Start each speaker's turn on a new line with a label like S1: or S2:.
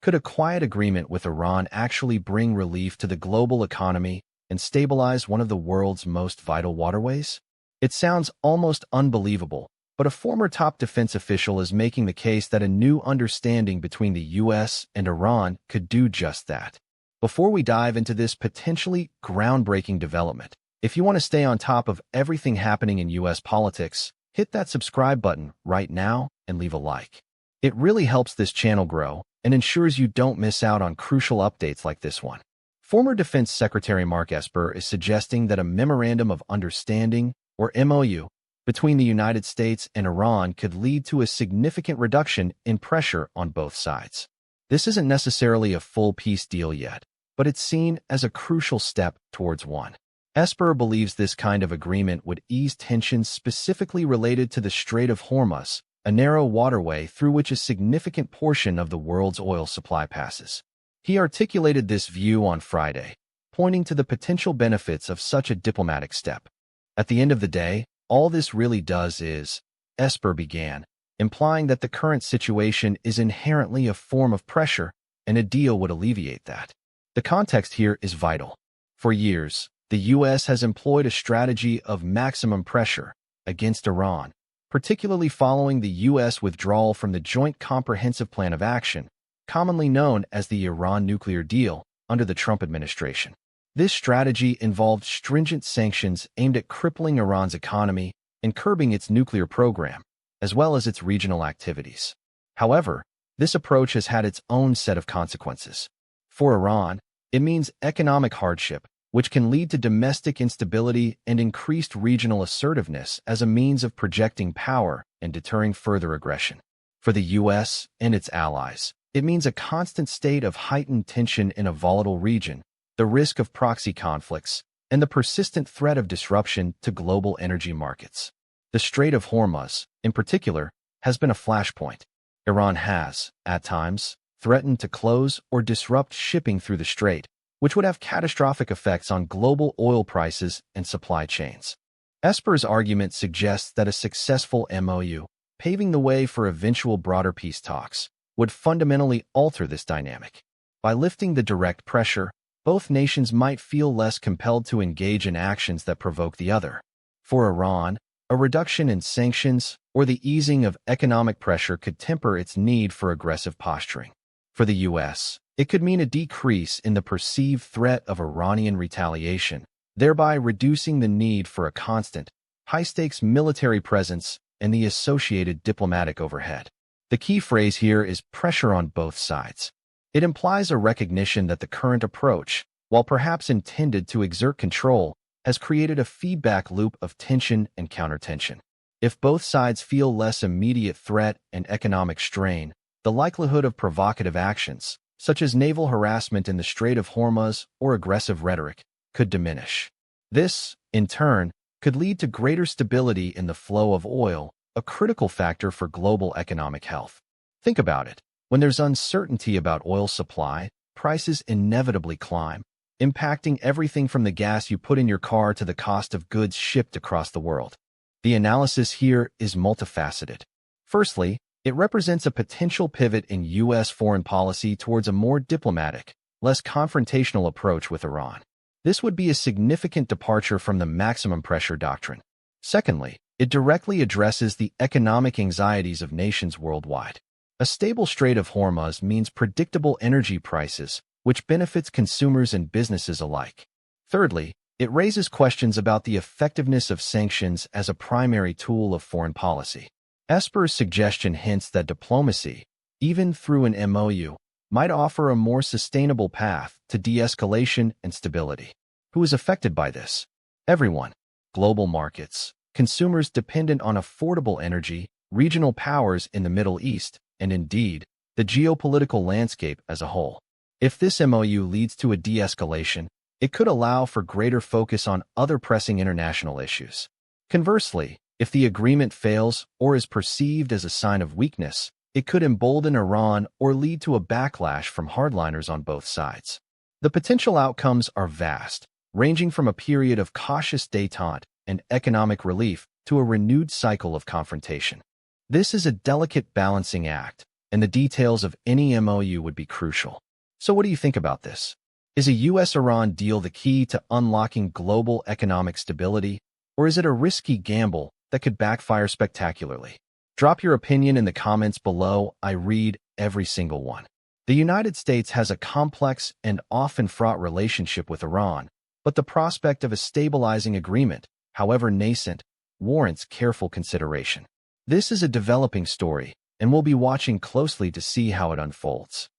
S1: Could a quiet agreement with Iran actually bring relief to the global economy and stabilize one of the world's most vital waterways? It sounds almost unbelievable, but a former top defense official is making the case that a new understanding between the U.S. and Iran could do just that. Before we dive into this potentially groundbreaking development, if you want to stay on top of everything happening in U.S. politics, hit that subscribe button right now and leave a like. It really helps this channel grow and ensures you don't miss out on crucial updates like this one. Former Defense Secretary Mark Esper is suggesting that a Memorandum of Understanding, or MOU, between the United States and Iran could lead to a significant reduction in pressure on both sides. This isn't necessarily a full peace deal yet, but it's seen as a crucial step towards one. Esper believes this kind of agreement would ease tensions specifically related to the Strait of Hormuz, a narrow waterway through which a significant portion of the world's oil supply passes. He articulated this view on Friday, pointing to the potential benefits of such a diplomatic step. At the end of the day, all this really does is, Esper began, implying that the current situation is inherently a form of pressure, and a deal would alleviate that. The context here is vital. For years, the U.S. has employed a strategy of maximum pressure against Iran, particularly following the U.S. withdrawal from the Joint Comprehensive Plan of Action, commonly known as the Iran nuclear deal, under the Trump administration. This strategy involved stringent sanctions aimed at crippling Iran's economy and curbing its nuclear program, as well as its regional activities. However, this approach has had its own set of consequences. For Iran, it means economic hardship, which can lead to domestic instability and increased regional assertiveness as a means of projecting power and deterring further aggression. For the U.S. and its allies, it means a constant state of heightened tension in a volatile region, the risk of proxy conflicts, and the persistent threat of disruption to global energy markets. The Strait of Hormuz, in particular, has been a flashpoint. Iran has, at times, threatened to close or disrupt shipping through the strait, which would have catastrophic effects on global oil prices and supply chains. Esper's argument suggests that a successful MOU, paving the way for eventual broader peace talks, would fundamentally alter this dynamic. By lifting the direct pressure, both nations might feel less compelled to engage in actions that provoke the other. For Iran, a reduction in sanctions or the easing of economic pressure could temper its need for aggressive posturing. For the U.S., it could mean a decrease in the perceived threat of Iranian retaliation, thereby reducing the need for a constant, high-stakes military presence and the associated diplomatic overhead. The key phrase here is pressure on both sides. It implies a recognition that the current approach, while perhaps intended to exert control, has created a feedback loop of tension and countertension. If both sides feel less immediate threat and economic strain, the likelihood of provocative actions, such as naval harassment in the Strait of Hormuz or aggressive rhetoric, could diminish. This, in turn, could lead to greater stability in the flow of oil, a critical factor for global economic health. Think about it. When there's uncertainty about oil supply, prices inevitably climb, impacting everything from the gas you put in your car to the cost of goods shipped across the world. The analysis here is multifaceted. Firstly, it represents a potential pivot in U.S. foreign policy towards a more diplomatic, less confrontational approach with Iran. This would be a significant departure from the maximum pressure doctrine. Secondly, it directly addresses the economic anxieties of nations worldwide. A stable Strait of Hormuz means predictable energy prices, which benefits consumers and businesses alike. Thirdly, it raises questions about the effectiveness of sanctions as a primary tool of foreign policy. Esper's suggestion hints that diplomacy, even through an MOU, might offer a more sustainable path to de-escalation and stability. Who is affected by this? Everyone. Global markets, consumers dependent on affordable energy, regional powers in the Middle East, and indeed, the geopolitical landscape as a whole. If this MOU leads to a de-escalation, it could allow for greater focus on other pressing international issues. Conversely, if the agreement fails or is perceived as a sign of weakness, it could embolden Iran or lead to a backlash from hardliners on both sides. The potential outcomes are vast, ranging from a period of cautious détente and economic relief to a renewed cycle of confrontation. This is a delicate balancing act, and the details of any MOU would be crucial. So what do you think about this? Is a US-Iran deal the key to unlocking global economic stability, or is it a risky gamble that could backfire spectacularly? Drop your opinion in the comments below. I read every single one. The United States has a complex and often fraught relationship with Iran, but the prospect of a stabilizing agreement, however nascent, warrants careful consideration. This is a developing story, and we'll be watching closely to see how it unfolds.